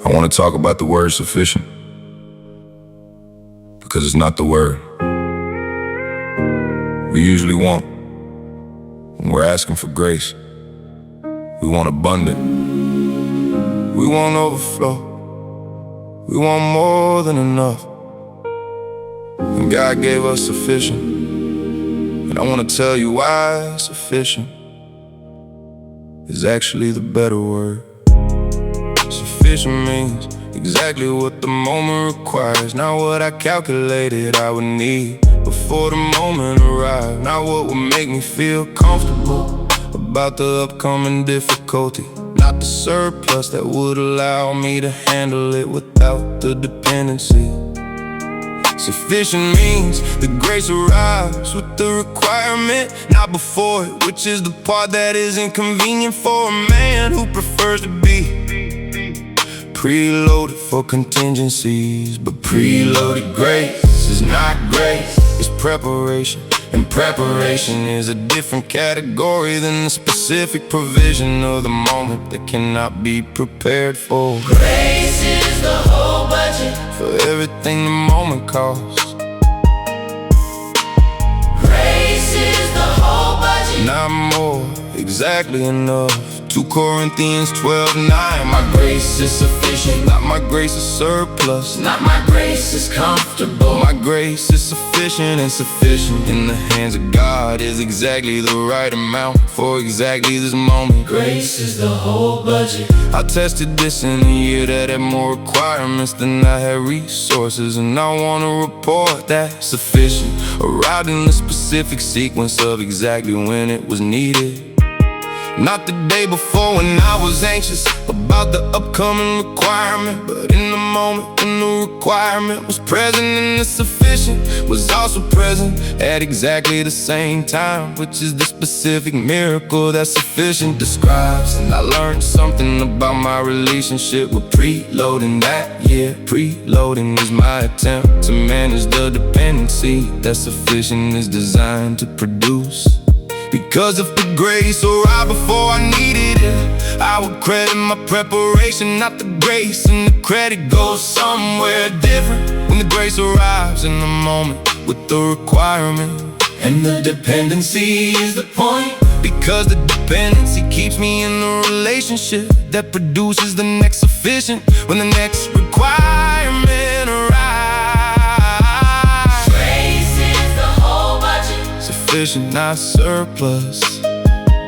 I want to talk about the word sufficient, because it's not the word we usually want when we're asking for grace. We want abundant, we want overflow, we want more than enough. And God gave us sufficient, and I want to tell you why sufficient is actually the better word. Sufficient means exactly what the moment requires, not what I calculated I would need before the moment arrived, not what would make me feel comfortable about the upcoming difficulty, not the surplus that would allow me to handle it without the dependency. Sufficient means the grace arrives with the requirement, not before it, which is the part that is inconvenient for a man who prefers to be preloaded for contingencies. But preloaded grace is not grace, it's preparation. And preparation is a different category than the specific provision of the moment that cannot be prepared for. Grace is the whole budget for everything the moment costs. Grace is the whole budget, not more, exactly enough. 2 Corinthians 12:9. My grace is sufficient, not my grace is surplus, not my grace is comfortable. My grace is sufficient, and sufficient in the hands of God is exactly the right amount for exactly this moment. Grace is the whole budget. I tested this in a year that had more requirements than I had resources, and I want to report that sufficient arrived in the specific sequence of exactly when it was needed. Not the day before when I was anxious about the upcoming requirement, but in the moment when the requirement was present and the sufficient was also present at exactly the same time, which is the specific miracle that sufficient describes. And I learned something about my relationship with preloading that year. Preloading is my attempt to manage the dependency that sufficient is designed to produce. Because if the grace arrived before I needed it, I would credit my preparation, not the grace, and the credit goes somewhere different when the grace arrives in the moment with the requirement. And the dependency is the point, because the dependency keeps me in the relationship that produces the next sufficient when the next requirement arrives. Sufficient, not surplus.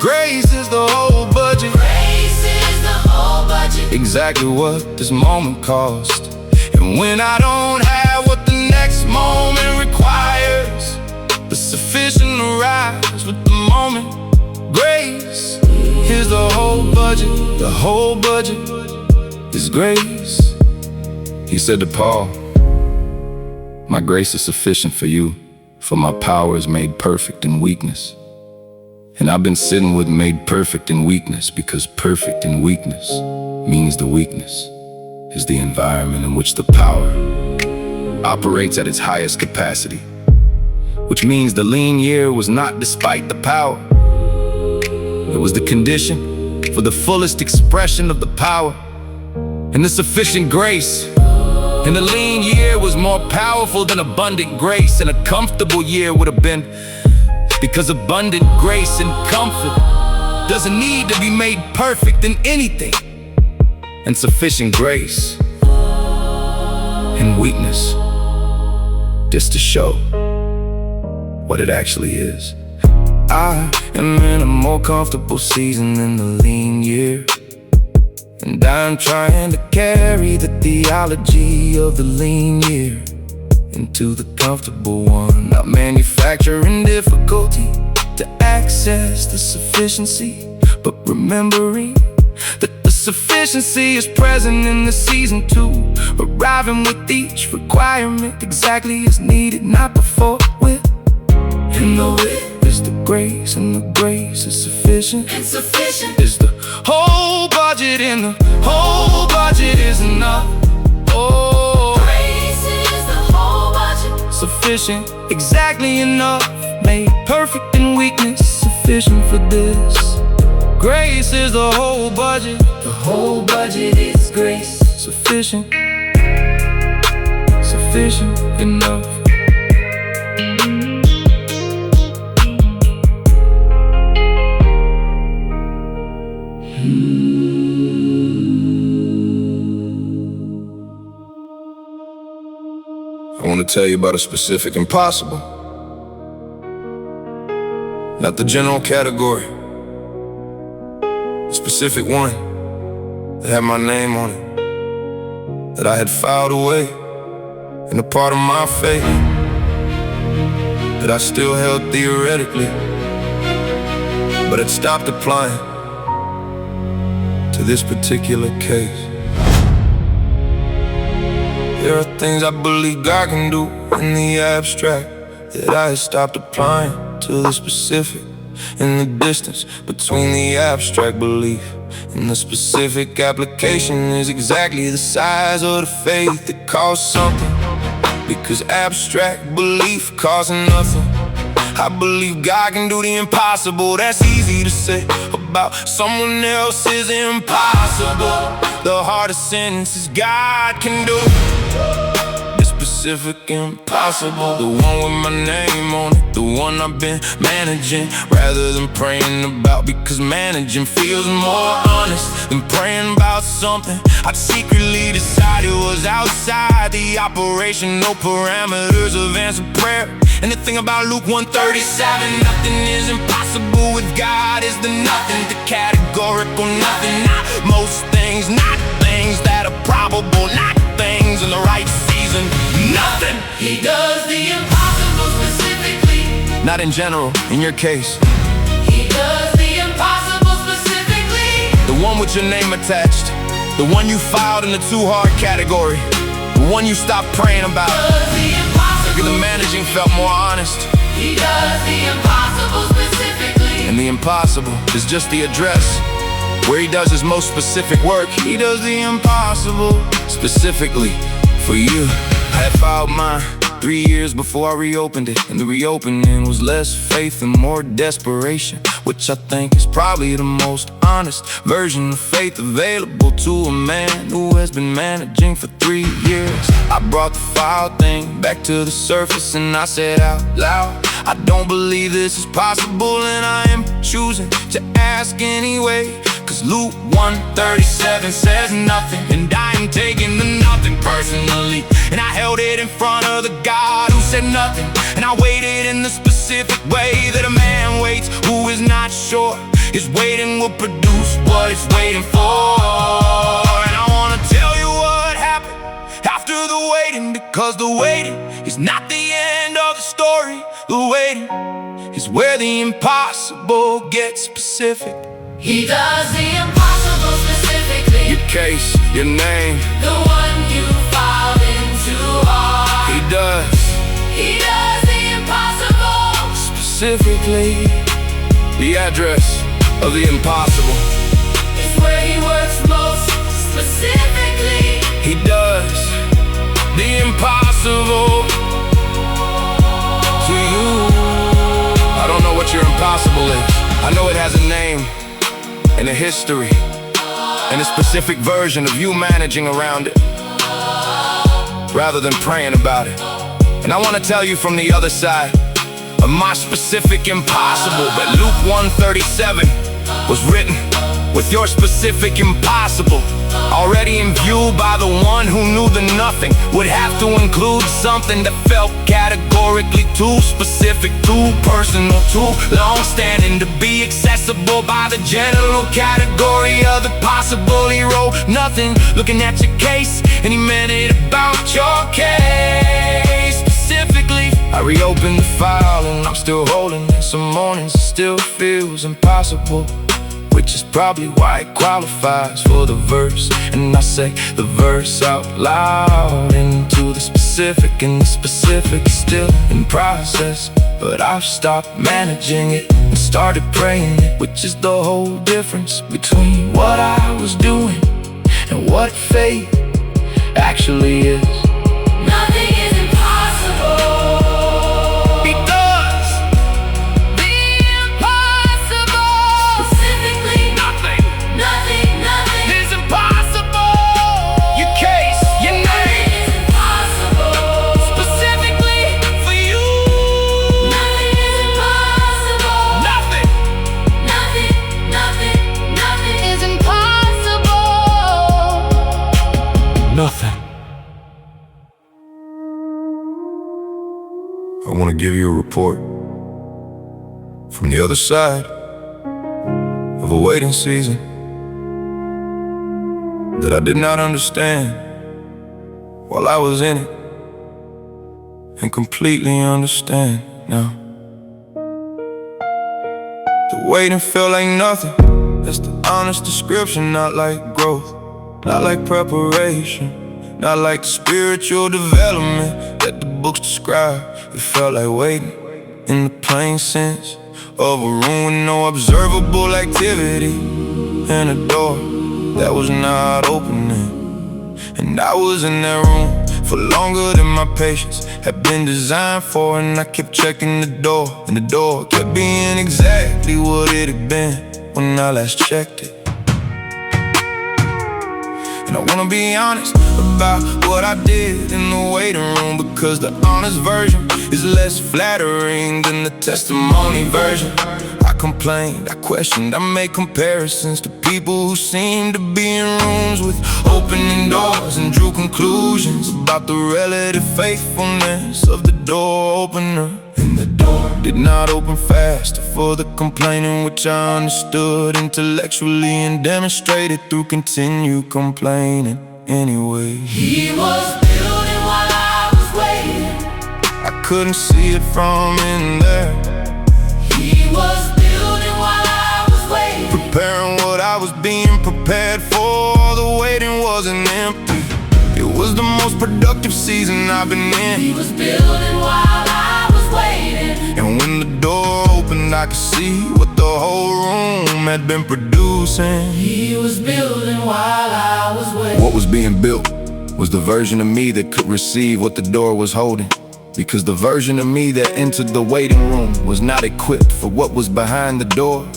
Grace is the whole budget. Grace is the whole budget, exactly what this moment cost. And when I don't have what the next moment requires, the sufficient arrives with the moment. Grace is the whole budget. The whole budget is grace. He said to Paul, my grace is sufficient for you, for my power is made perfect in weakness. And I've been sitting with made perfect in weakness, because perfect in weakness means the weakness is the environment in which the power operates at its highest capacity. Which means the lean year was not despite the power. It was the condition for the fullest expression of the power and the sufficient grace. And the lean year was more powerful than abundant grace, and a comfortable year would have been, because abundant grace and comfort doesn't need to be made perfect in anything, and sufficient grace in weakness, just to show what it actually is. I am in a more comfortable season than the lean year, and I'm trying to carry the theology of the lean year into the comfortable one, not manufacturing difficulty to access the sufficiency, but remembering that the sufficiency is present in the season too, arriving with each requirement exactly as needed, not before with. And the with is the grace, and the grace is sufficient, and sufficient is the whole budget, and the whole budget is enough. Oh, grace is the whole budget, sufficient, exactly enough, made perfect in weakness, sufficient for this. Grace is the whole budget. The whole budget is grace. sufficient, sufficient enough. I want to tell you about a specific impossible, not the general category. A specific one that had my name on it, that I had filed away in a part of my faith that I still held theoretically, but had stopped applying to this particular case. There are things I believe God can do in the abstract that I had stopped applying to the specific. In the distance between the abstract belief and the specific application is exactly the size of the faith that caused something, because abstract belief caused nothing. I believe God can do the impossible. That's easy to say about someone else's impossible. The hardest sentence is God can do the specific impossible, the one with my name on it, the one I've been managing rather than praying about, because managing feels more honest than praying about something I'd secretly decided was outside the operational parameters of answered prayer. And the thing about Luke 1:37, nothing is impossible with God, is the nothing, the categorical nothing. Not most things, not things that are probable, not things in the right season, nothing. He does the impossible specifically, not in general, in your case. He does the impossible specifically, The one with your name attached, the one you filed in the too hard category, the one you stopped praying about. does the impossible. The managing felt more honest, He does the impossible specifically, and the impossible is just the address where he does his most specific work. He does the impossible specifically for you. I had filed mine 3 years before I reopened it, and the reopening was less faith and more desperation, which I think is probably the most honest version of faith available to a man who has been managing for 3 years. I brought the file thing back to the surface and I said out loud, I don't believe this is possible, and I am choosing to ask anyway, cause Luke 1:37 says nothing, and I am taking the nothing personally. And I held it in front of the God who said nothing, and I waited in the specific way that a man waits who is not sure his waiting will produce what it's waiting for. And I wanna tell you what happened after the waiting, because the waiting is not the end of the story. The waiting is where the impossible gets specific. He does the impossible specifically, Your case, your name, the one you filed into hard. he does He does the impossible, specifically. The address of the impossible, it's where he works most specifically. he does the impossible to you. I don't know what your impossible is. I know it has a name and a history and a specific version of you managing around it rather than praying about it. And I want to tell you from the other side of my specific impossible that Luke 1:37 was written with your specific impossible already in view by the one who knew the nothing would have to include something that felt categorically too specific, too personal, too long-standing to be accessible by the general category of the possible. He wrote nothing looking at your case, and he meant it about your case specifically. I reopened the file and I'm still holding it. Some mornings it still feels impossible, which is probably why it qualifies for the verse. And I say the verse out loud into the specific, and the specific is still in process, but I've stopped managing it and started praying it, which is the whole difference between what I was doing and what faith actually is. Nothing is impossible. He does The impossible. Specifically, nothing nothing is impossible. You can't nothing. I want to give you a report from the other side of a waiting season that I did not understand while I was in it, and completely understand now. The waiting felt like nothing. That's the honest description. Not like growth, not like preparation, not like the spiritual development that the books describe. It felt like waiting in the plain sense of a room with no observable activity, and a door that was not opening. And I was in that room for longer than my patience had been designed for, and I kept checking the door, and the door kept being exactly what it had been when I last checked it. And I wanna be honest about what I did in the waiting room, because the honest version is less flattering than the testimony version. I complained, I questioned, I made comparisons to people who seemed to be in rooms with opening doors, and drew conclusions about the relative faithfulness of the door opener. And the door did not open fast for the complaining, which I understood intellectually and demonstrated through continued complaining anyway. He was building while I was waiting. I couldn't see it from in there. He was building while I was waiting. Preparing what I was being prepared for. The waiting wasn't empty. It was the most productive season I've been in. He was building while I was waiting. And when the door opened, I could see what the whole room had been producing. He was building while I was waiting. What was being built was the version of me that could receive what the door was holding. Because the version of me that entered the waiting room was not equipped for what was behind the door.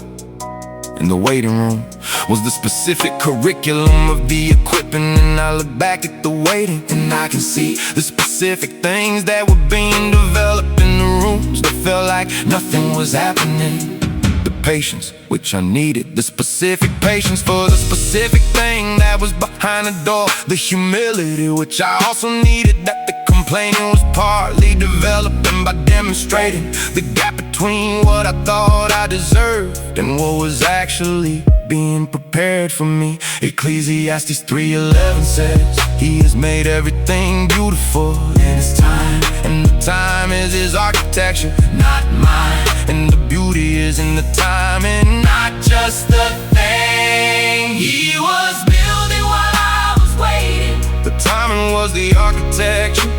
And the waiting room was the specific curriculum of the equipping. And I look back at the waiting, and I can see the specific things that were being developed in the rooms that felt like nothing was happening. The patience which I needed, the specific patience for the specific thing that was behind the door. The humility which I also needed, that the complaining was partly developing by demonstrating the gap between what I thought I deserved and what was actually being prepared for me. Ecclesiastes 3:11 says, He has made everything beautiful in His time, and the time is His architecture, not mine. And the beauty is in the timing, not just the thing. He was building while I was waiting. The timing was the architecture.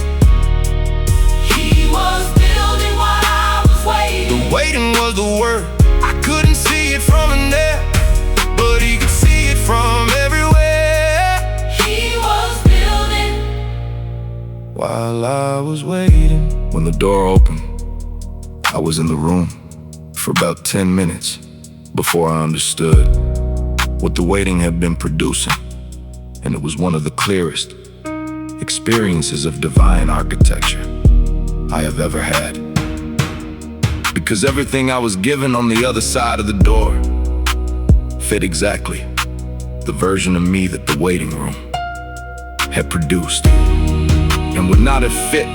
He was building while I was waiting. The waiting was the word. I couldn't see it from in there, but He could see it from everywhere. He was building while I was waiting. When the door opened, I was in the room for about 10 minutes before I understood what the waiting had been producing. And it was one of the clearest experiences of divine architecture I have ever had. Because everything I was given on the other side of the door fit exactly the version of me that the waiting room had produced, and would not have fit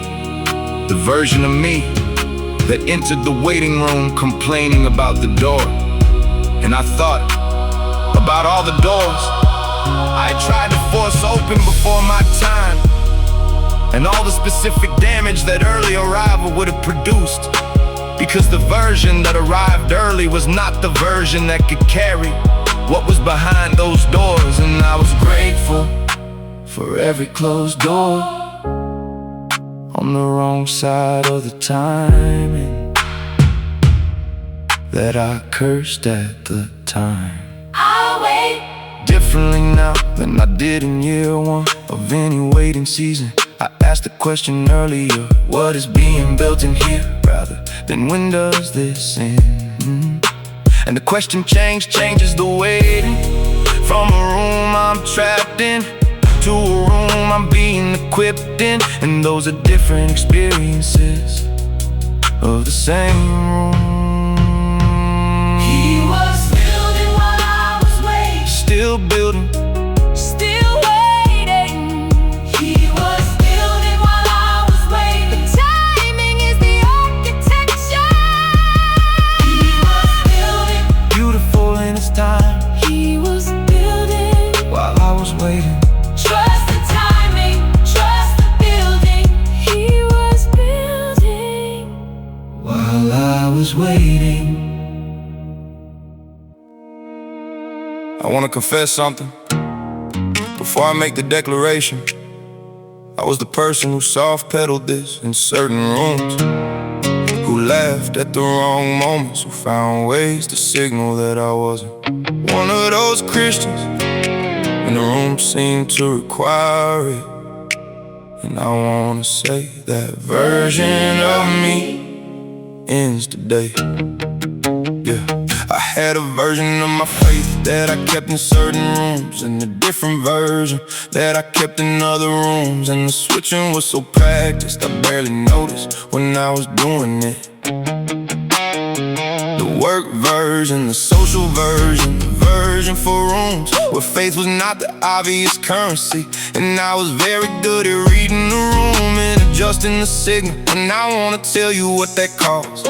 the version of me that entered the waiting room complaining about the door. And I thought about all the doors I tried to force open before my time, and all the specific damage that early arrival would have produced. Because the version that arrived early was not the version that could carry what was behind those doors. And I was grateful for every closed door on the wrong side of the timing that I cursed at the time. I'll wait Differently now than I did in year one of any waiting season. I asked the question earlier, what is being built in here, rather than when does this end? And the question changes the waiting. From a room I'm trapped in to a room I'm being equipped in. And those are different experiences of the same room. He was building while I was waiting. Still building, Still waiting. waiting. Trust the timing, trust the building. He was building While I was waiting. I wanna confess something before I make the declaration. I was the person who soft-pedaled this in certain rooms, who laughed at the wrong moments, who found ways to signal that I wasn't one of those Christians, and the room seemed to require it. And I wanna say that version of me ends today. Yeah, I had a version of my faith that I kept in certain rooms, and a different version that I kept in other rooms. And the switching was so practiced, I barely noticed when I was doing it. The work version, the social version, the version for rooms where faith was not the obvious currency. And I was very good at reading the room and adjusting the signal. And I wanna tell you what that cost.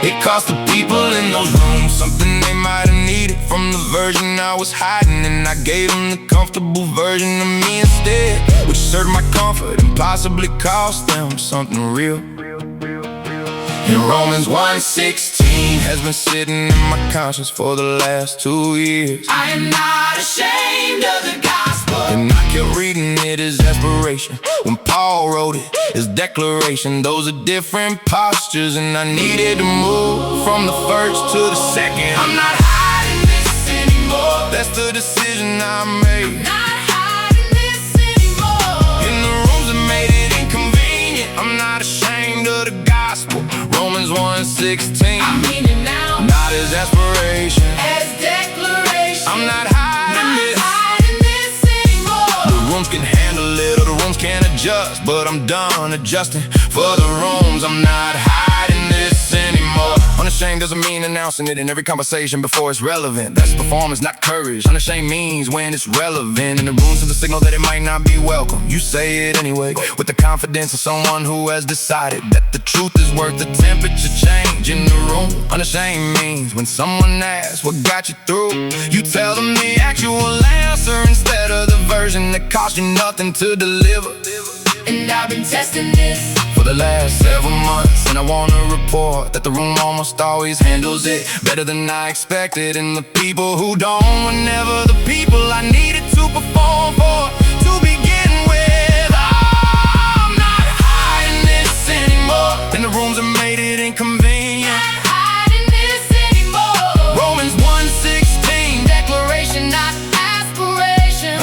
It cost the people in those rooms something they might have needed from the version I was hiding, and I gave them the comfortable version of me instead, which served my comfort and possibly cost them something real. And Romans 1:16 has been sitting in my conscience for the last 2 years. I am not ashamed of the gospel. And I kept reading it as aspiration. When Paul wrote it, his declaration. Those are different postures, and I needed to move from the first to the second. I'm not hiding this anymore. That's the decision I made. Not hiding this anymore. In the rooms that made it inconvenient, I'm not ashamed of the gospel. Romans 1:16. I mean it now. Not as aspiration, As declaration. I'm not hiding Not this. hiding this anymore. The rooms can handle it, or the rooms can't adjust, but I'm done adjusting for the rooms. I'm not hiding this anymore. Unashamed doesn't mean announcing it in every conversation before it's relevant. That's performance, not courage. Unashamed means when it's relevant. In the room sends a signal that it might not be welcome. You say it anyway, with the confidence of someone who has decided that the truth is worth the temperature change in the room. Unashamed means when someone asks what got you through, you tell them the actual answer instead of the version that cost you nothing to deliver. And I've been testing this for the last several months, and I wanna report that the room almost always handles it better than I expected. And the people who don't were never the people I needed to perform for to begin with. I'm not hiding this anymore. In the rooms that made it inconvenient. Not hiding this anymore. Romans 1:16. Declaration, not aspiration.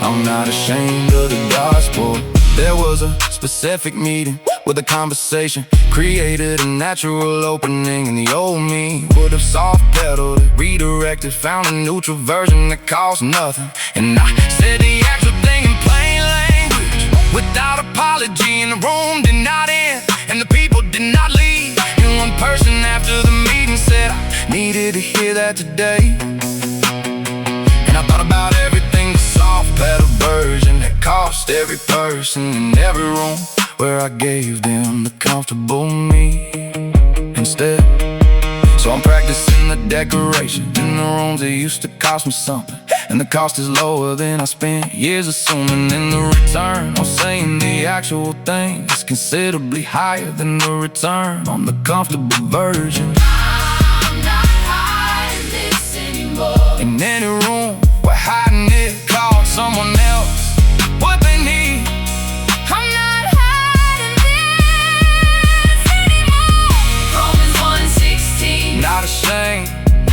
I'm not ashamed of the gospel. There was a specific meeting with a conversation, created a natural opening, and the old me would have soft-pedaled it, redirected, found a neutral version that cost nothing. And I said the actual thing in plain language, without apology, and the room did not end, and the people did not leave. And one person after the meeting said, I needed to hear that today. And I thought about everything, the soft-pedal version that cost every person in every room, where I gave them the comfortable me instead. So I'm practicing the decoration in the rooms that used to cost me something, and the cost is lower than I spent years assuming. In the return, I'm saying the actual thing is considerably higher than the return on the comfortable version. I'm not hiding this anymore. In any room where hiding it costs someone else what they need. I'm not hiding this anymore. Romans 1:16. Not ashamed.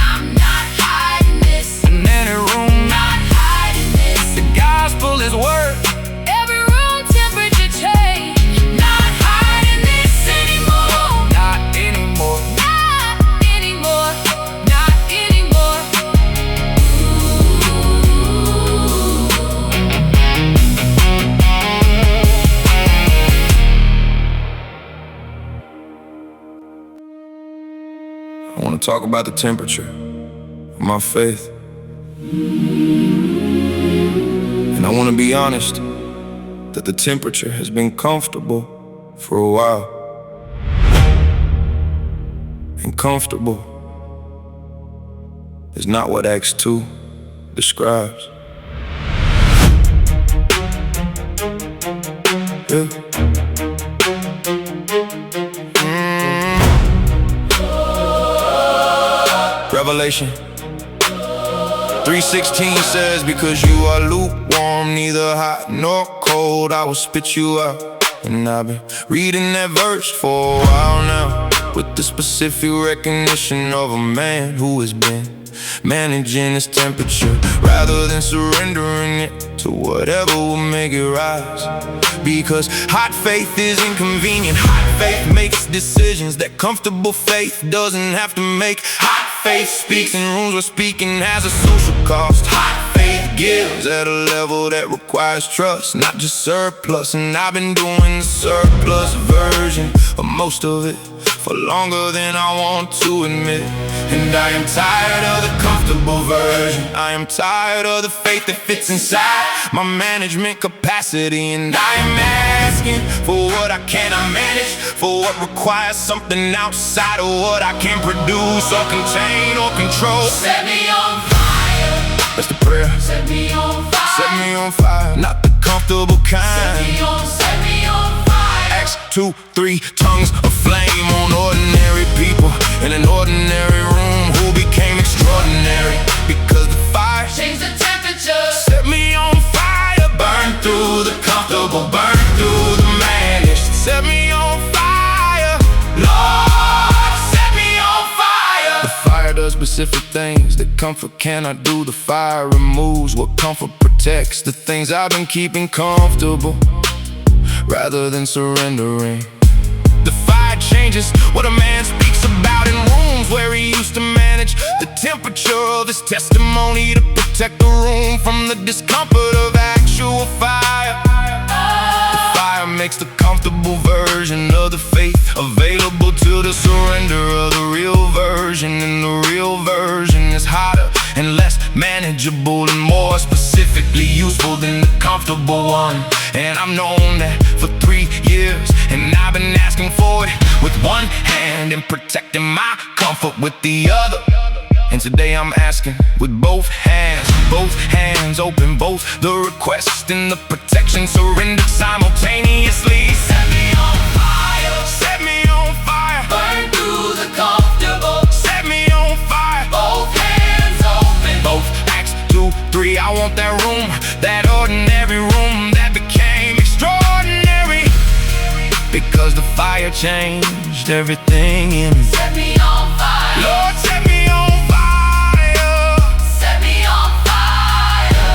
I'm not hiding this. In any room, Not hiding this. the gospel is worth. Every room temperature change. Not hiding this anymore. Not anymore. Not anymore. Not anymore. I want to talk about the temperature of my faith. And I want to be honest that the temperature has been comfortable for a while. And comfortable is not what Acts 2 describes. yeah. Revelation 3:16 says, because you are lukewarm, neither hot nor cold, I will spit you out. And I've been reading that verse for a while now, with the specific recognition of a man who has been managing his temperature, rather than surrendering it to whatever will make it rise. Because hot faith is inconvenient. Hot faith makes decisions that comfortable faith doesn't have to make. Hot faith speaks in rooms where speaking has a social cost. Hot faith gives at a level that requires trust, not just surplus. And I've been doing the surplus version of most of it for longer than I want to admit. And I am tired of the comfortable version. I am tired of the faith that fits inside my management capacity. And I am asking for what I cannot manage, for what requires something outside of what I can produce or contain or control. Set me on fire. That's the prayer. Set me on fire. Set me on fire, not the comfortable kind. Set me on fire. Acts 2:3, tongues of flame on ordinary people in an ordinary room who became extraordinary because the fire Change the temperature. set me on fire. Burn through the comfortable, burn through the managed. Set me on fire, Lord, set me on fire. The fire does specific things that comfort cannot do. The fire removes what comfort protects, the things I've been keeping comfortable rather than surrendering. The fire changes what a man speaks about in rooms where he used to manage the temperature of his testimony to protect the room from the discomfort of actual fire. The fire makes the comfortable version of the faith available to the surrender of the real version. And the real version is hotter and less manageable and more specifically useful than the comfortable one. And I've known that for 3 years, and I've been asking for it with one hand and protecting my comfort with the other. And today I'm asking with both hands open, both the request and the protection surrendered simultaneously. Set me on fire. Set me on fire. Burn through the comfortable. Set me on fire. Both hands open. Both Acts 2:3, I want that room, that ordinary room that became extraordinary because the fire changed everything in me. Set me on fire. Lord, set me on fire. Set me on fire.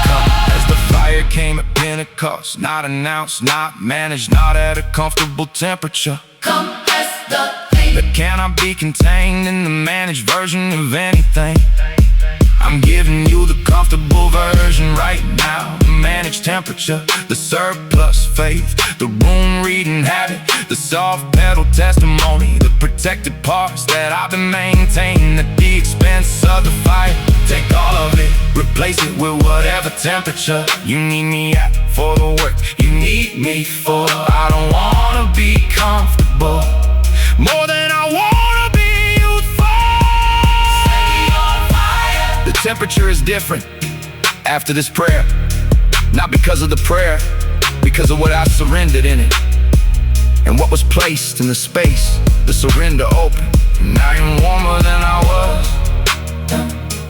Come as the fire came at Pentecost, not announced, not managed, not at a comfortable temperature. Come as the thing That cannot be contained in the managed version of anything. I'm giving you the comfortable version right now. The managed temperature, the surplus faith, the room reading habit, the soft pedal testimony, the protected parts that I've been maintaining at the expense of the fire. Take all of it, replace it with whatever temperature you need me at for the work you need me for. I don't wanna be comfortable more than I wanna be youthful. Set me on fire. The temperature is different after this prayer, not because of the prayer, because of what I surrendered in it and what was placed in the space, the surrender open. And I am warmer than I was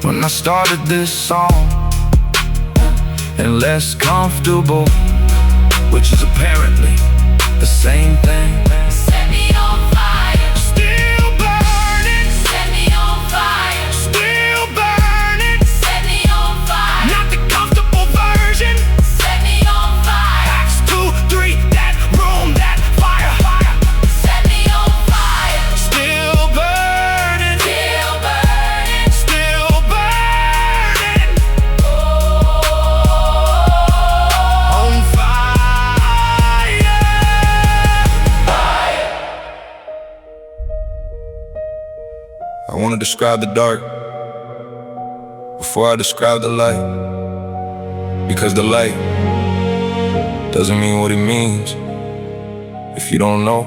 when I started this song, and less comfortable, which is apparently the same thing. Set me on fire. Still burning, Set me on fire. still burning, Set me on fire. not the comfortable version. Set me on fire. Acts 2:3, that room, that fire. Set me on fire. Still burning, Still burning. still burning, on fire. I want to describe the dark before I describe the light, because the light doesn't mean what it means if you don't know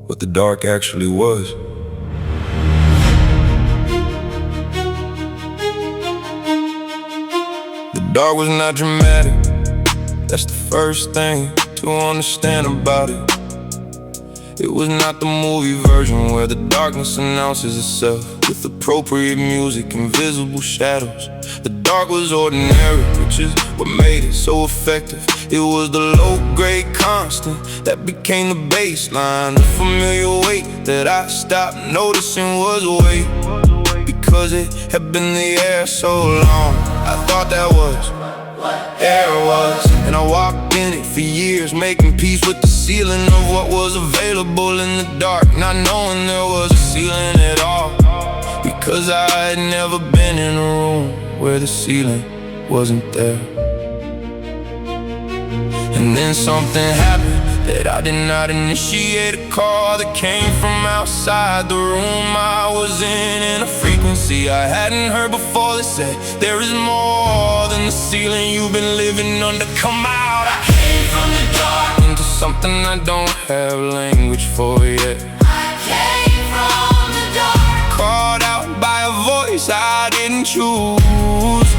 what the dark actually was. The dark was not dramatic. That's the first thing to understand about it. It was not the movie version where the darkness announces itself with appropriate music and visible shadows. The dark was ordinary, which is what made it so effective. It was the low-grade constant that became the baseline. The familiar weight that I stopped noticing was a weight, because it had been in the air so long. I thought that was air was, and I walked in it for years, making peace with the ceiling of what was available in the dark, not knowing there was a ceiling at all, because I had never been in a room where the ceiling wasn't there. And then something happened that I did not initiate. A call that came from outside the room I was in a frequency I hadn't heard before. They said, there is more than the ceiling you've been living under. Come out. I came from the dark into something I don't have language for yet. I came from the dark, called out by a voice I didn't choose.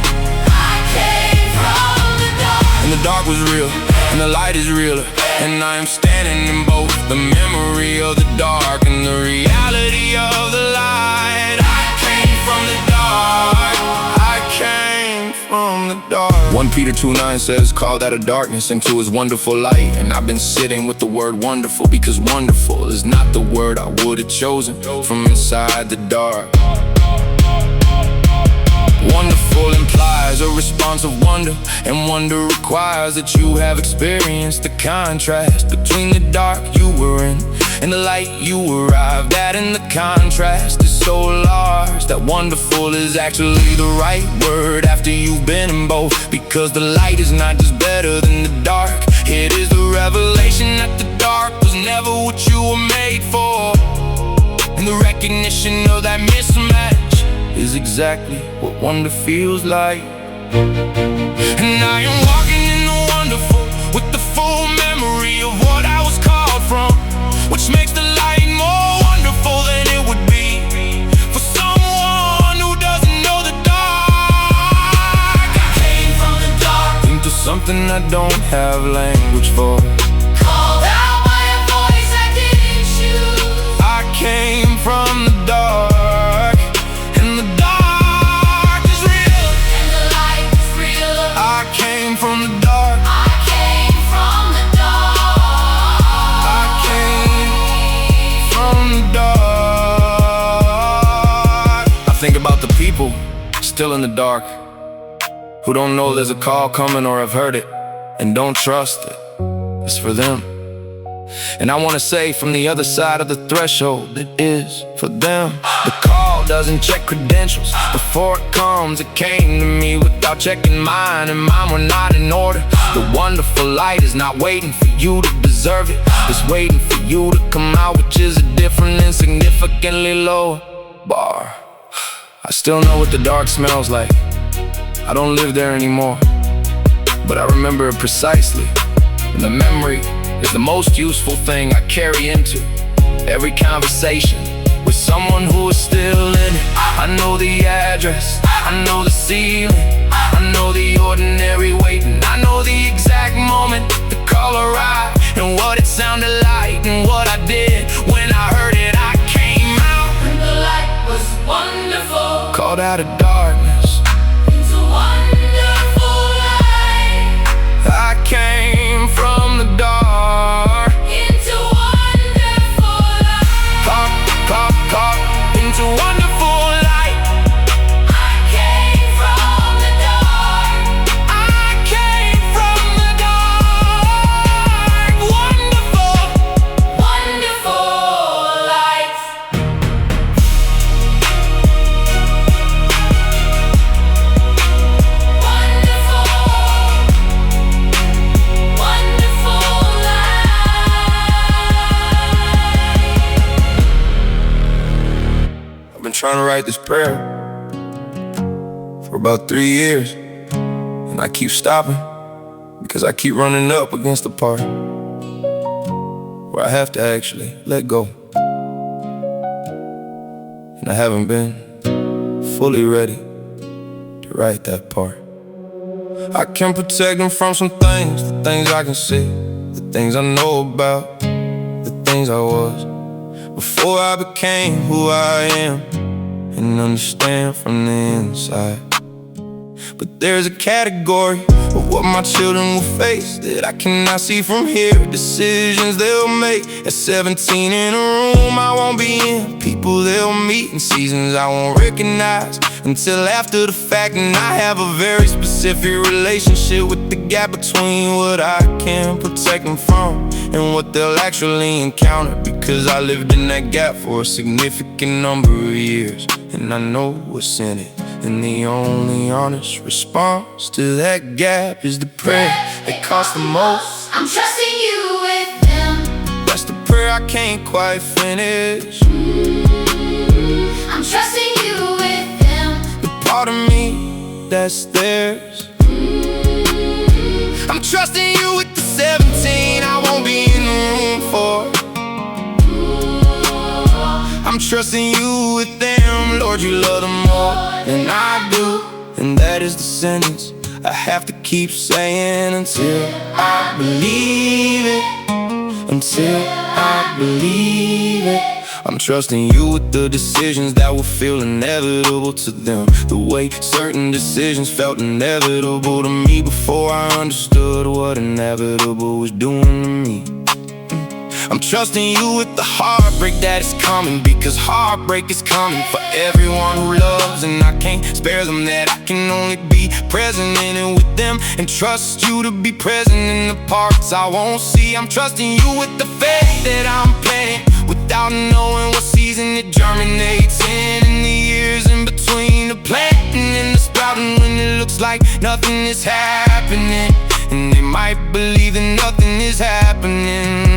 I came from the dark, and the dark was real, and the light is realer, and I am standing in both the memory of the dark and the reality of the light. I came from the dark, I came from the dark. 1 Peter 2:9 says, called out of darkness into his wonderful light. And I've been sitting with the word wonderful, because wonderful is not the word I would have chosen from inside the dark. Wonderful implies a response of wonder, and wonder requires that you have experienced the contrast between the dark you were in and the light you arrived at. And the contrast is so large that wonderful is actually the right word after you've been in both, because the light is not just better than the dark, it is the revelation that the dark was never what you were made for. And the recognition of that mismatch is exactly what wonder feels like. And I am walking in the wonderful with the full memory of what I was called from, which makes the light more wonderful than it would be for someone who doesn't know the dark. I came from the dark into something I don't have language for, called out by a voice I didn't choose. I came from the dark, from the dark. I came from the dark. I came from the dark. I think about the people still in the dark, who don't know there's a call coming or have heard it and don't trust it. It's for them. And I wanna say from the other side of the threshold, it is for them. The call doesn't check credentials before it comes. It came to me without checking mine, and mine were not in order. The wonderful light is not waiting for you to deserve it, it's waiting for you to come out, which is a different and significantly lower bar. I still know what the dark smells like. I don't live there anymore, but I remember it precisely. And the memory is the most useful thing I carry into every conversation with someone who is still in it. I know the address, I know the ceiling, I know the ordinary weight, and I know the exact moment the call arrived, and what it sounded like, and what I did when I heard it. I came out when the light was wonderful, called out of darkness into wonderful light. I came from the dark into wonderful light. Caught into wonderful light. I came from the dark. I came from the dark. Wonderful, wonderful light. Wonderful, wonderful light. I've been trying to write this prayer for about 3 years, and I keep stopping because I keep running up against the part where I have to actually let go, and I haven't been fully ready to write that part. I can protect them from some things, the things I can see, the things I know about, the things I was before I became who I am, and understand from the inside. But there's a category of what my children will face that I cannot see from here. Decisions they'll make at 17 in a room I won't be in, people they'll meet in seasons I won't recognize until after the fact. And I have a very specific relationship with the gap between what I can protect them from and what they'll actually encounter, because I lived in that gap for a significant number of years, and I know what's in it. And the only honest response to that gap is the prayer that costs the most. I'm trusting you with them. That's the prayer I can't quite finish. I'm trusting you with them. The part of me that's theirs. I'm trusting you with the 17 I won't be in the room for. I'm trusting you with them. Lord, you love them more than I do, and that is the sentence I have to keep saying until I believe it. Until I believe it. I'm trusting you with the decisions that will feel inevitable to them, the way certain decisions felt inevitable to me before I understood what inevitable was doing to me. I'm trusting you with the heartbreak that is coming, because heartbreak is coming for everyone who loves, and I can't spare them that. I can only be present in it with them, and trust you to be present in the parts I won't see. I'm trusting you with the faith that I'm planting without knowing what season it germinates in, and the years in between the planting and the sprouting, when it looks like nothing is happening, and they might believe that nothing is happening.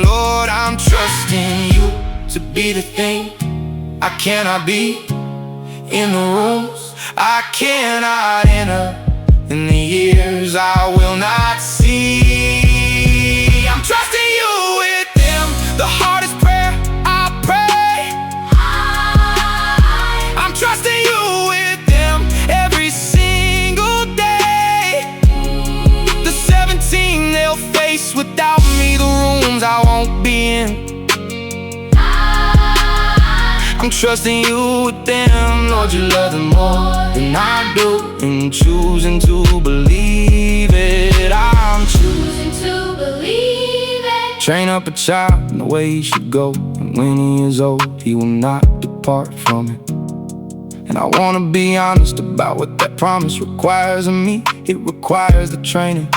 Lord, I'm trusting you to be the thing I cannot be, in the rooms I cannot enter, in the years I will not see. I'm trusting you with them, the hardest prayer I pray. I'm trusting you with them every single day. The 17 they'll face without me, the rooms I won't be in. I'm trusting you with them. Lord, you love them more than I do, and choosing to believe it. I'm choosing To believe it. train up a child in the way he should go, and when he is old, he will not depart from it. And I wanna be honest about what that promise requires of me. It requires the training,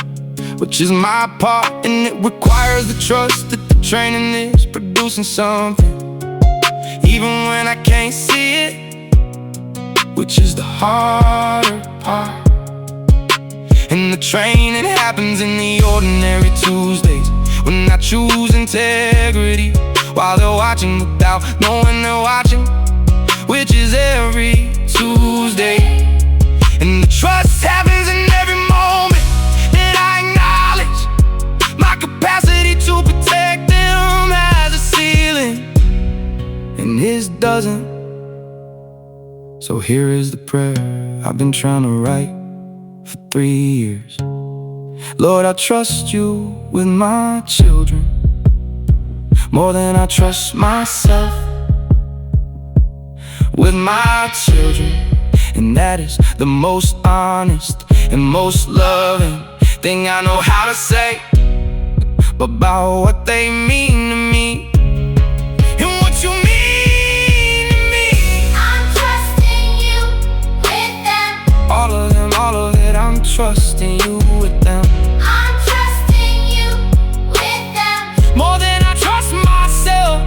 which is my part, and it requires the trust that the training is producing something, even when I can't see it, which is the harder part. And the training happens in the ordinary Tuesdays, when I choose integrity while they're watching without knowing they're watching, which is every Tuesday. And the trust happens in every moment that I acknowledge my capacity to protect them has a ceiling, and his doesn't. So here is the prayer I've been trying to write for 3 years. Lord, I trust you with my children more than I trust myself with my children, and that is the most honest and most loving thing I know how to say about what they mean to me and what you mean to me. I'm trusting you with them. All of it, I'm trusting you with them I'm trusting you with them. more than I trust myself.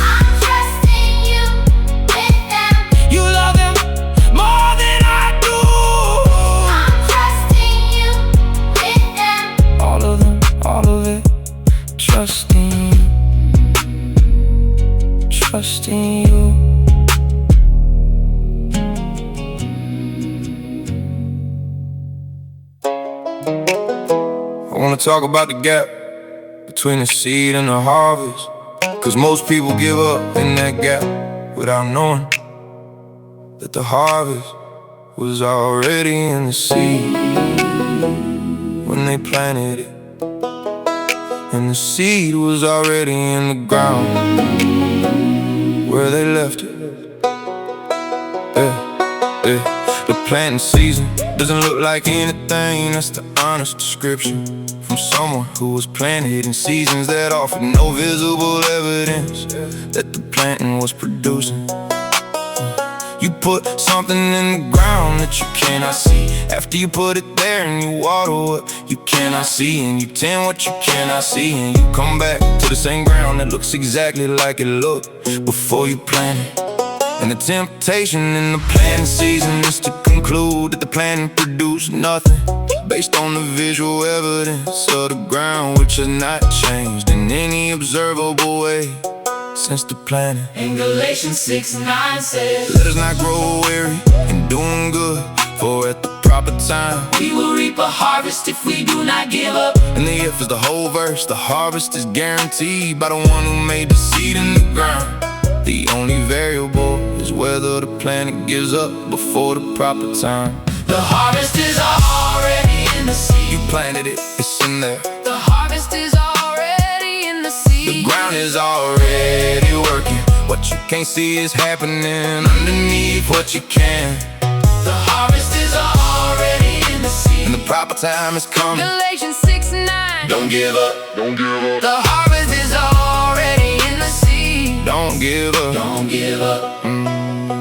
I'm trusting you with them. You love them more than I do. I'm trusting you with them. All of it, trusting you. I wanna talk about the gap between the seed and the harvest, 'cause most people give up in that gap without knowing that the harvest was already in the seed when they planted it, and the seed was already in the ground where they left it. The planting season doesn't look like anything. That's the honest description from someone who was planted in seasons that offered no visible evidence that the planting was producing. You put something in the ground that you cannot see. After you put it there and you water what you cannot see, and you tend what you cannot see, and you come back to the same ground that looks exactly like it looked before you planted. And the temptation in the planting season is to conclude that the planting produced nothing based on the visual evidence of the ground, which has not changed in any observable way since the planting. In Galatians 6:9 says, let us not grow weary in doing good, for at the proper time we will reap a harvest if we do not give up. And the if is the whole verse. The harvest is guaranteed by the one who made the seed in the ground. The only variable is whether the planet gives up before the proper time. The harvest is already in the seed. You planted it, it's in there. The harvest is already in the seed. The ground is already working. What you can't see is happening underneath what you can. The harvest is already in the seed, and the proper time is coming. Galatians 6:9. Don't give up, don't give up. The harvest is already in the seed. Don't give up, don't give up.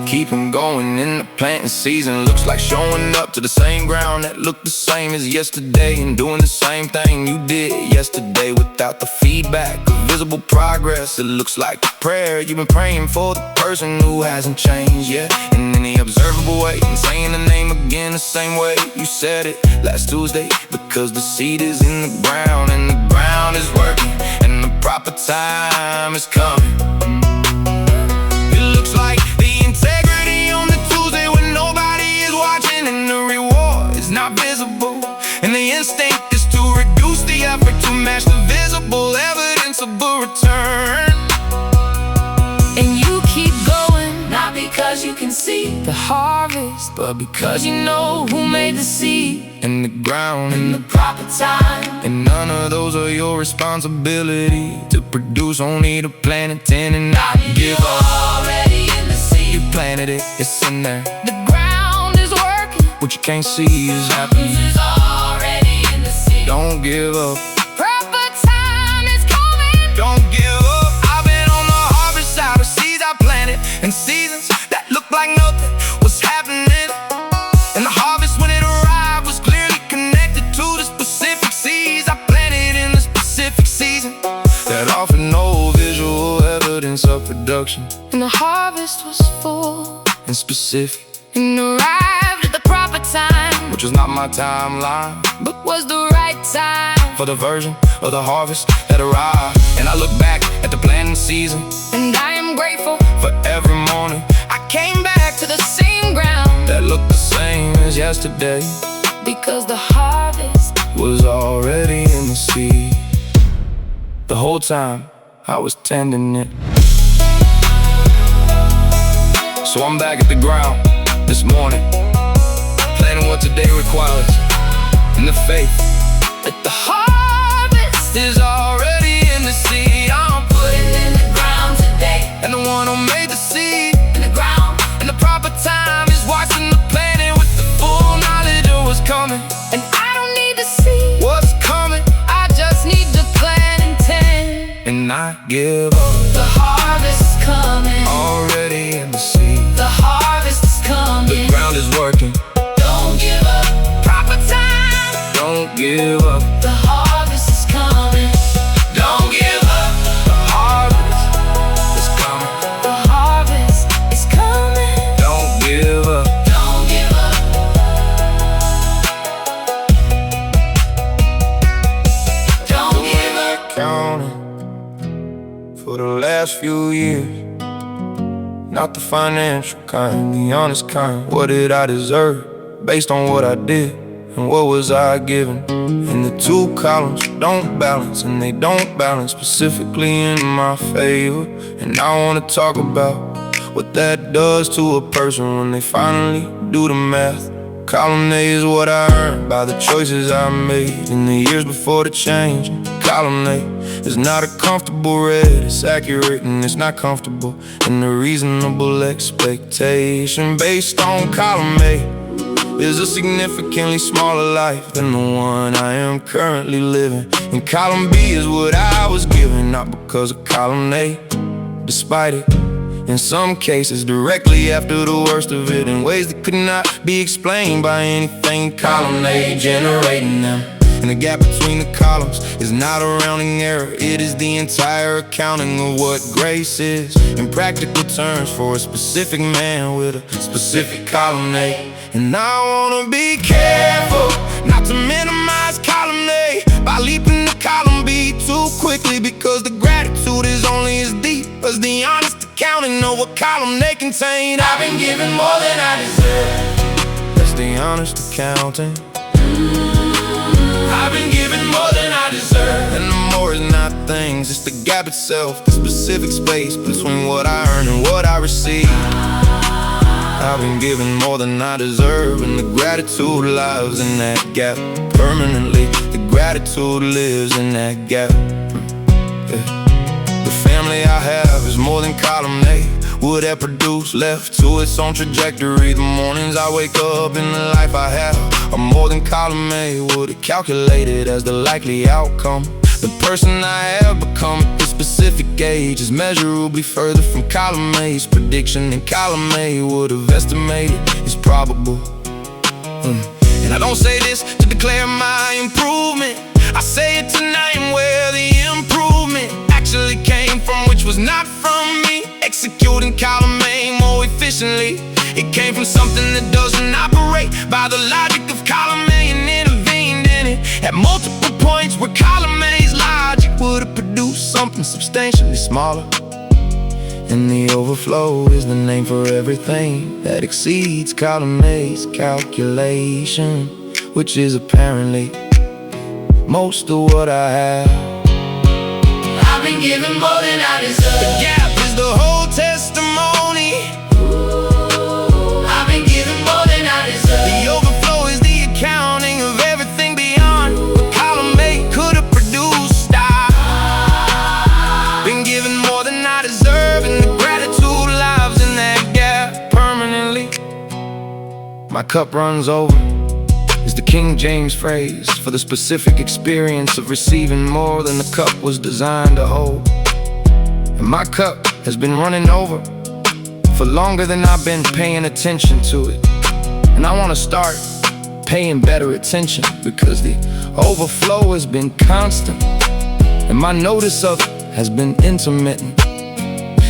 Keep 'em going in the planting season. Looks like showing up to the same ground that looked the same as yesterday, and doing the same thing you did yesterday without the feedback of visible progress. It looks like the prayer you've been praying for the person who hasn't changed yet in any observable way, and saying the name again the same way you said it last Tuesday, because the seed is in the ground and the ground is working, and the proper time is coming. It looks like the integrity on the Tuesday when nobody is watching, and the reward is not visible, and the instinct is to reduce the effort to match the visible evidence of a return. And you keep going, not because you can see the harvest, but because you know who made the seed and the ground in the proper time. And none of those are your responsibility to produce, only to plant and tend and not give up. Already in the seed. You planted it, it's in there. The ground is working. What you can't see is happening. This is already in the seed. Don't give up. Proper time is coming. Don't give up. I've been on the harvest side of seeds I planted, and seasons that looked like nothing was happening. And the harvest when it arrived was clearly connected to the specific seeds I planted in the specific season that offered no visual evidence of production. And the harvest was full and specific, and arrived at the proper time, which was not my timeline, but was the right time for the version of the harvest that arrived. And I look back at the planting season, and I am grateful for every morning I came back to the same ground that looked the same as yesterday, because the harvest was already in the seed. The whole time I was tending it. So I'm back at the ground this morning, planning what today requires, in the faith that the harvest is already in the seed. I'm putting in the ground today, and the one who made the seed in the ground, and the proper time is watching the planting with the full knowledge of what's coming. And I don't need to see what's coming, I just need to plan and tend and not give up. The harvest is coming, already in the seed. The harvest is coming, the ground is working. Don't give up. Proper time. Don't give up. The harvest is coming. Don't give up. The harvest is coming. The harvest is coming. Don't give up. Don't give up. Don't give up. Counting for the last few years, not the financial kind, the honest kind. What did I deserve based on what I did, and what was I given? And the two columns don't balance, and they don't balance specifically in my favor. And I wanna talk about what that does to a person when they finally do the math. Column A is what I earned by the choices I made in the years before the change. Column A is not a comfortable read, it's accurate and it's not comfortable, and a reasonable expectation based on column A is a significantly smaller life than the one I am currently living. And column B is what I was given, not because of column A, despite it. In some cases, directly after the worst of it, in ways that could not be explained by anything. Column A generating them. And the gap between the columns is not a rounding error, it is the entire accounting of what grace is in practical terms for a specific man with a specific column A. And I wanna be careful not to minimize column A by leaping to column B too quickly, because the gratitude is only as deep as the honest accounting of what column A contained. I've been given more than I deserve. That's the honest accounting. I've been given more than I deserve. And the more is not things, it's the gap itself, the specific space between what I earn and what I receive. I've been given more than I deserve, and the gratitude lives in that gap permanently. The gratitude lives in that gap. The family I have is more than column A would have produced, left to its own trajectory. The mornings I wake up and the life I have are more than column A would have calculated as the likely outcome. The person I have become at this specific age is measurably further from column A's prediction than column A would have estimated is probable. And I don't say this to declare my improvement, I say it to name where the improvement actually came from, which was not from me executing column A more efficiently. It came from something that doesn't operate by the logic of column A and intervened in it at multiple points where column A's logic would have produced something substantially smaller. And the overflow is the name for everything that exceeds column A's calculation, which is apparently most of what I have. I've been given more than I deserve. The gap is the whole testimony. I've been given more than I deserve. The overflow is the accounting of everything beyond what column A could have produced. I've been given more than I deserve, and the gratitude lives in that gap permanently. My cup runs over is the King James phrase for the specific experience of receiving more than the cup was designed to hold. And my cup has been running over for longer than I've been paying attention to it. And I want to start paying better attention, because the overflow has been constant and my notice of it has been intermittent.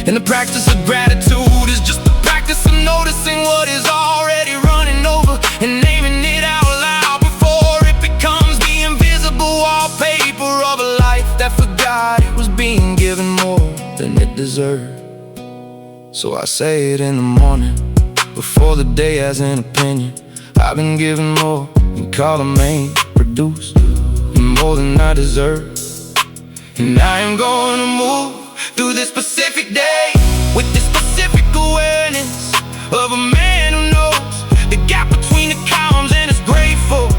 And the practice of gratitude is just the practice of noticing what is already running over and naming it out loud before it becomes the invisible wallpaper of a life that forgot it was being given more than it deserved. So I say it in the morning before the day has an opinion. I've been given more than column A produced, and more than I deserve. And I am going to move through this specific day with this specific awareness of a man who knows the gap between the columns and is grateful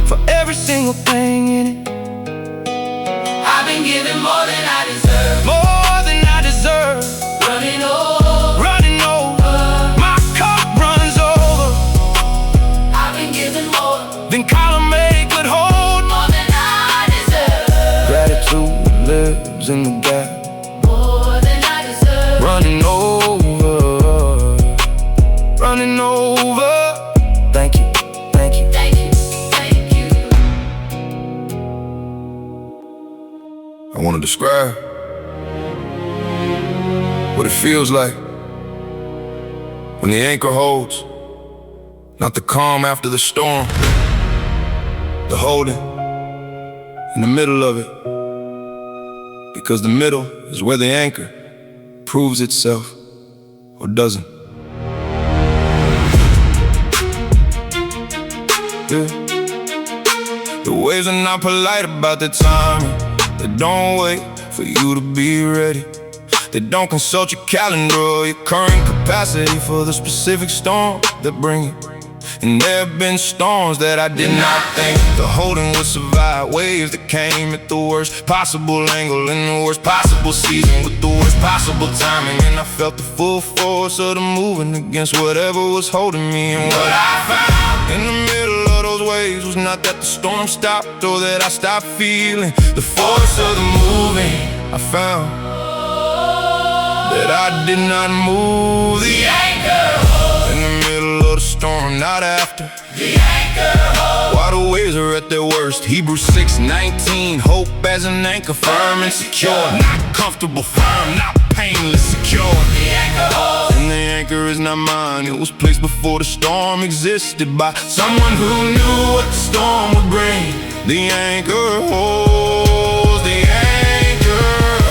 for every single thing in it. I've been given more than I deserve. More than I deserve. Running over, Running over, my cup runs over. I've been given more Then column A could hold. than I deserve. Gratitude lives in the gap, More than I deserve. running over, running over. Thank you, thank you. Thank you, thank you. I want to describe what it feels like when the anchor holds, not the calm after the storm, the holding in the middle of it, because the middle is where the anchor proves itself or doesn't. Yeah. The waves are not polite about the timing. They don't wait for you to be ready. They don't consult your calendar or your current capacity. capacity for the specific storm that bring it. And there have been storms that I did not think the holding would survive. Waves that came at the worst possible angle, in the worst possible season, with the worst possible timing. And I felt the full force of the moving against whatever was holding me. And what I found in the middle of those waves was not that the storm stopped or that I stopped feeling the force of the moving. I found that I did not move the anchor in the middle of the storm, not after the anchor hold. While the waves are at their worst, Hebrews 6:19, hope as an anchor, firm and secure. Not comfortable, firm, not painless, secure. The anchor hold. And the anchor is not mine, it was placed before the storm existed by someone who knew what the storm would bring. The anchor holds, the anchor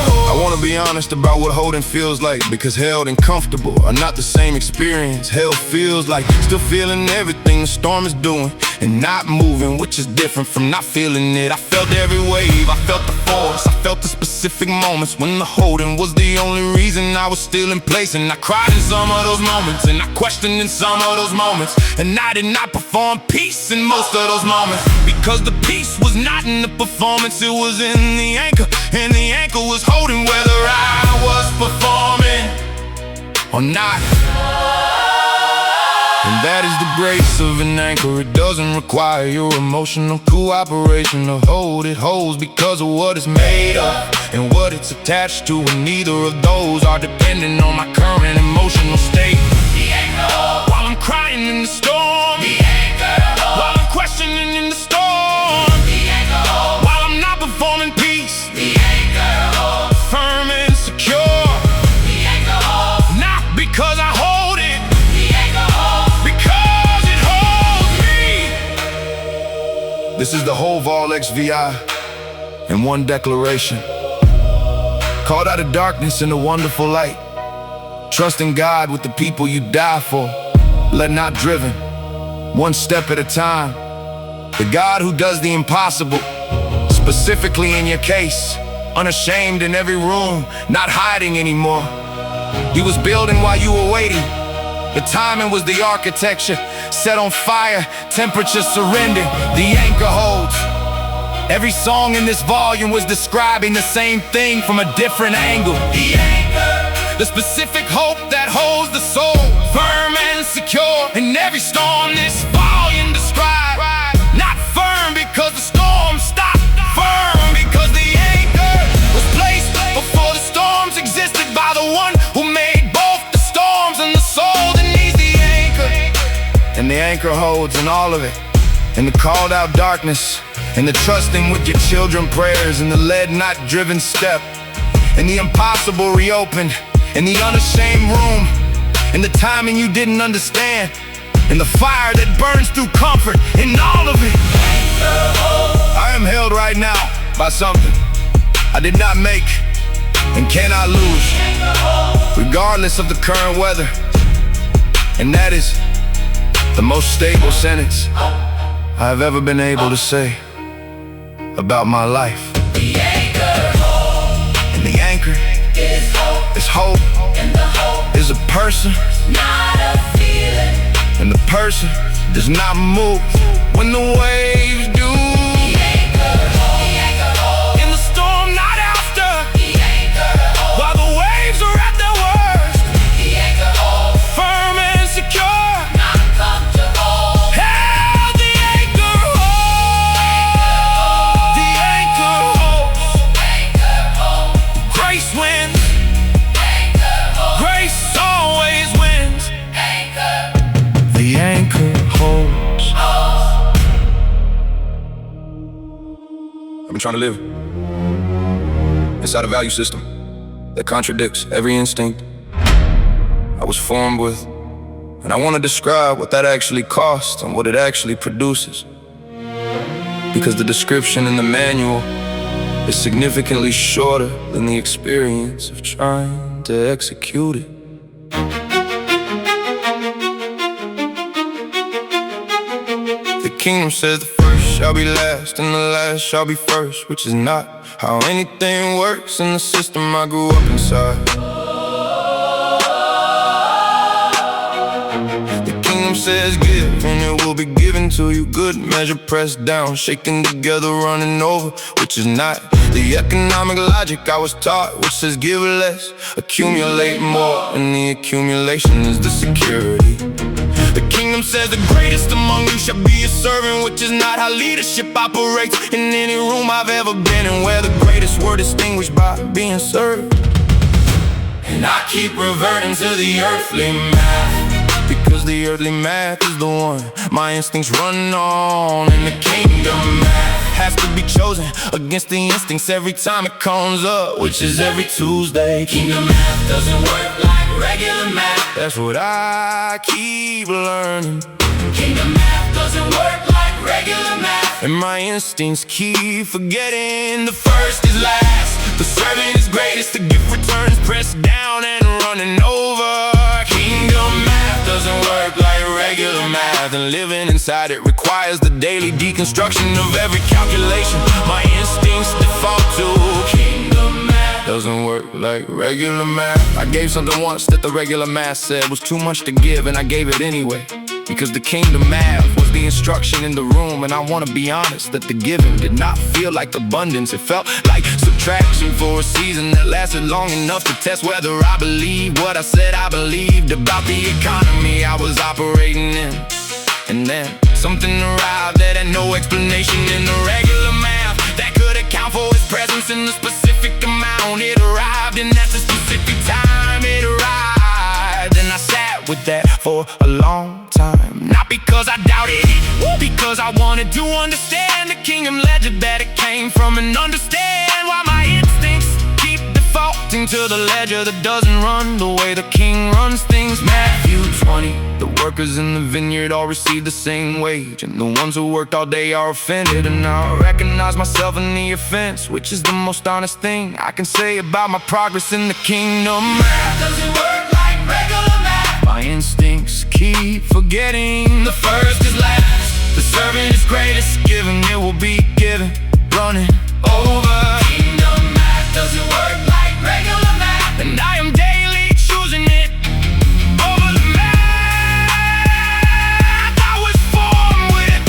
holds. I wanna be honest about what holding feels like, because held and comfortable are not the same experience. Held feels like still feeling everything the storm is doing and not moving, which is different from not feeling it. I felt every wave, I felt the force, I felt the specific moments when the holding was the only reason I was still in place. And I cried in some of those moments, and I questioned in some of those moments, and I did not perform peace in most of those moments, because the peace was not in the performance, it was in the anchor. And the anchor was holding whether I was performing or not. And that is the grace of an anchor. It doesn't require your emotional cooperation to hold. It holds because of what it's made of and what it's attached to, and neither of those are dependent on my current emotional state. The anchor holds. While I'm crying in the storm, the anchor holds. While I'm questioning in the storm, the anchor holds. While I'm not performing peace, the anchor holds. Firm and secure, the anchor holds. Not because I hold it, the anchor holds. Because it holds me. This is the whole Vol XVI in one declaration. Called out of darkness into wonderful light. Trusting God with the people you die for. Let not driven, one step at a time. The God who does the impossible, specifically in your case. Unashamed in every room, not hiding anymore. He was building while you were waiting. The timing was the architecture, set on fire, temperature surrendered. The anchor holds. Every song in this volume was describing the same thing from a different angle. The anchor, the specific hope that holds the soul, firm and secure. And every storm this volume described, not firm because the storm stopped, firm because the anchor was placed before the storms existed by the one who made both the storms and the soul that needs the anchor. And the anchor holds in all of it, in the called out darkness, and the trusting with your children prayers, and the led not driven step, and the impossible reopened, and the unashamed room, and the timing you didn't understand, and the fire that burns through comfort, in all of it. I am held right now by something I did not make and cannot lose, regardless of the current weather. And that is the most stable sentence I have ever been able to say about my life. The anchor holds. And the anchor is hope. Is hope. And the hope is a person, not a feeling. And the person does not move when the waves do. The anchor holds. The anchor holds. In the storm, not after. The anchor holds. While the waves are at their worst. The anchor holds. Firm and secure, not comfortable. Held. The anchor holds. The anchor holds. Anchor holds. Grace wins. Anchor holds. Grace always wins. Anchor. The anchor holds. I've been trying to live inside a value system that contradicts every instinct I was formed with, and I want to describe what that actually costs and what it actually produces, because the description in the manual is significantly shorter than the experience of trying to execute it. The kingdom says the first shall be last and the last shall be first, which is not how anything works in the system I grew up inside. kingdom says give, and it will be given to you. Good measure, pressed down, shaken together, running over, which is not the economic logic I was taught, which says give less, accumulate more, and the accumulation is the security. The kingdom says the greatest among you shall be a servant, which is not how leadership operates in any room I've ever been in, where the greatest were distinguished by being served. And I keep reverting to the earthly math, because the earthly math is the one my instincts run on. And the kingdom math has to be chosen against the instincts every time it comes up, which is every Tuesday. Kingdom math doesn't work like regular math. That's what I keep learning. Kingdom math doesn't work like regular math, and my instincts keep forgetting the first is last, the servant is greatest, the gift returns pressed down and running over. Kingdom math doesn't work like regular math, and living inside it requires the daily deconstruction of every calculation my instincts default to. Kingdom math doesn't work like regular math. I gave something once that the regular math said was too much to give, and I gave it anyway, because the kingdom math was the instruction in the room. And I wanna be honest that the giving did not feel like abundance. It felt like subtraction for a season that lasted long enough to test whether I believed what I said I believed about the economy I was operating in. And then something arrived that had no explanation in the regular math that could account for its presence in the specific amount. It arrived, and that's the specific time it arrived. And I sat with that for a long time, not because I doubted it, because I wanted to understand the kingdom ledger that it came from, and understand why my instincts keep defaulting to the ledger that doesn't run the way the king runs things. Matthew 20, the workers in the vineyard all receive the same wage, and the ones who worked all day are offended. And I recognize myself in the offense, which is the most honest thing I can say about my progress in the kingdom. Math doesn't work like regular math. My instincts keep forgetting the first is last, the servant is greatest, given it will be given, running over. Kingdom math doesn't work like regular math, and I am daily choosing it over the math I was formed with.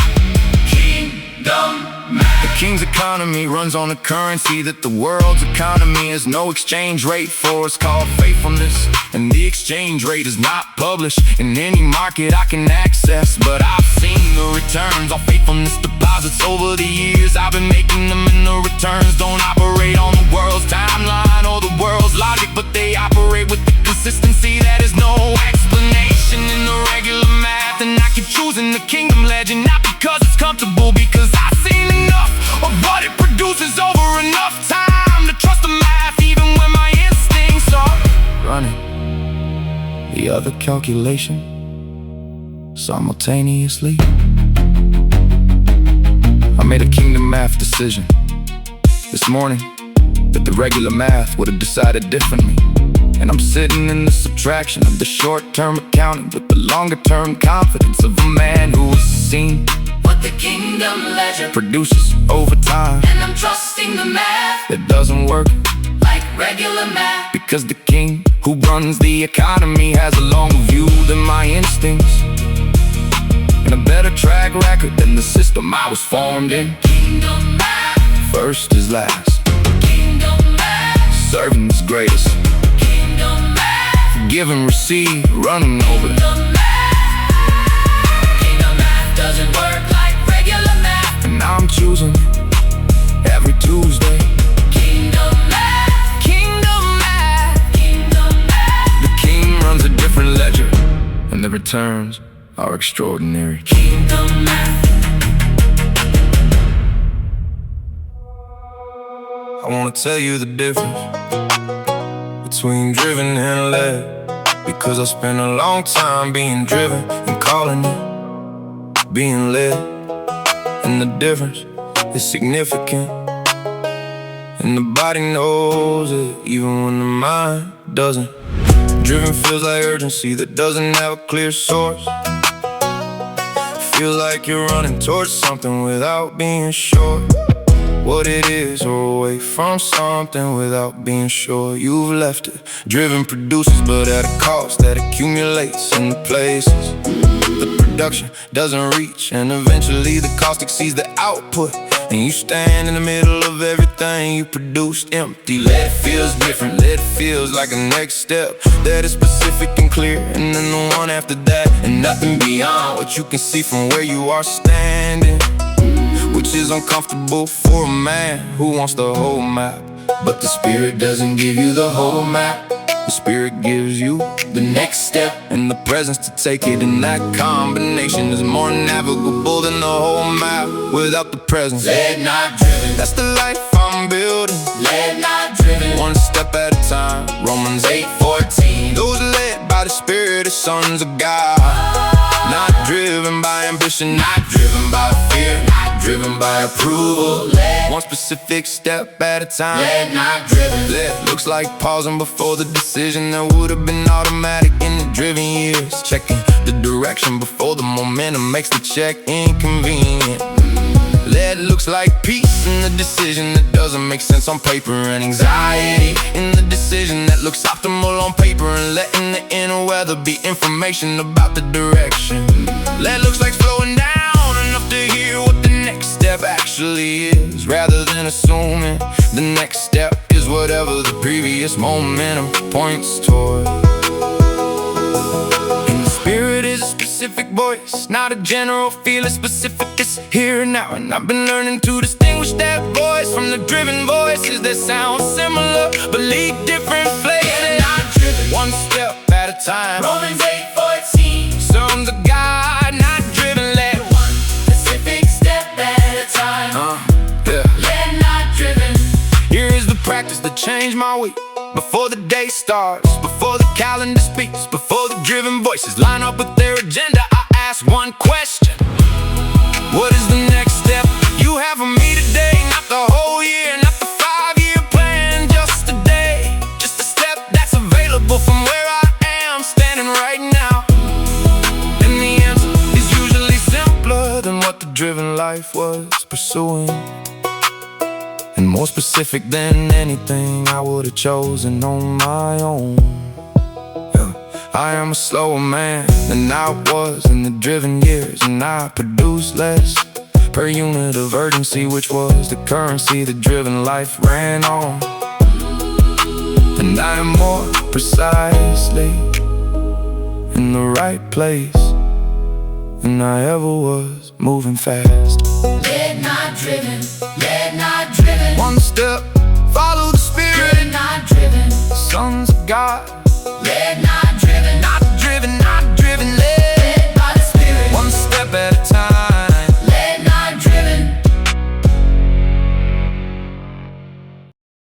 Kingdom math. The king's economy runs on a currency that the world's economy has no exchange rate for. It's called faithfulness, and the exchange rate is not published in any market I can access. But I've seen the returns on faithfulness deposits over the years I've been making them, and the returns don't operate on the world's timeline or the world's logic, but they operate with the consistency that is no explanation in the regular math. And I keep choosing the kingdom legend, not because it's comfortable, because I've seen enough of what it produces over enough time to trust the math even when my instincts are running the other calculation simultaneously. I made a kingdom math decision this morning that the regular math would have decided differently. And I'm sitting in the subtraction of the short-term accounting with the longer-term confidence of a man who has seen what the kingdom ledger produces over time. And I'm trusting the math that doesn't work like regular math, because the king who runs the economy has a longer view than my instincts, and a better track record than the system I was formed in. Kingdom math. First is last. Kingdom math. Serving is greatest. Kingdom math. Give and receive, running over. Kingdom math. Kingdom math doesn't work like regular math, and now I'm choosing every Tuesday. Kingdom math. Kingdom math. Kingdom math. The king runs a different ledger, and the returns are extraordinary. Kingdom math. I wanna tell you the difference between driven and led, because I spent a long time being driven and calling it being led. And the difference is significant, and the body knows it even when the mind doesn't. Driven feels like urgency that doesn't have a clear source. Feel like you're running towards something without being sure. what it is, or away from something without being sure you've left it. Driven produces, but at a cost that accumulates in the places the production doesn't reach, and eventually the cost exceeds the output, and you stand in the middle of everything you produced empty. Lead feels different, lead feels like a next step that is specific and clear, and then the one after that, and nothing beyond what you can see from where you are standing, which is uncomfortable for a man who wants the whole map. But the spirit doesn't give you the whole map. The spirit gives you the next step and the presence to take it, and that combination is more navigable than the whole map without the presence. Led not driven, That's the life I'm building, led not driven. one step at a time. Romans 8:14. Those led by the spirit are sons of God, not driven by ambition, not driven by fear, Not driven by approval, led, one specific step at a time. led not driven. That looks like pausing before the decision that would have been automatic in the driven years. Checking the direction before the momentum makes the check inconvenient. That looks like peace in the decision that doesn't make sense on paper, and anxiety in the decision that looks optimal on paper, and letting the inner weather be information about the direction. That looks like slowing down enough to hear what the next step actually is, rather than assuming the next step is whatever the previous momentum points toward. And the spirit is a specific voice, not a general feel. It's specific, it's here and now, and I've been learning to distinguish that voice from the driven voices that sound similar but lead different flavors. Not driven, One step at a time. Romans 8:14. Sons of God, not driven, led. One specific step at a time. Yeah. Led not driven. Here is the practice that changed my week. Before the day starts, before the calendar speaks, before the driven voices line up with their agenda, I ask one question: what is the next step you have for me today? Not the whole year, not the 5-year plan, just a day, just a step that's available from where I am standing right now. And the answer is usually simpler than what the driven life was pursuing, and more specific than anything I would have chosen on my own. Yeah. I am a slower man than I was in the driven years, and I produce less per unit of urgency, which was the currency the driven life ran on. And I am more precisely in the right place than I ever was, moving fast. Led not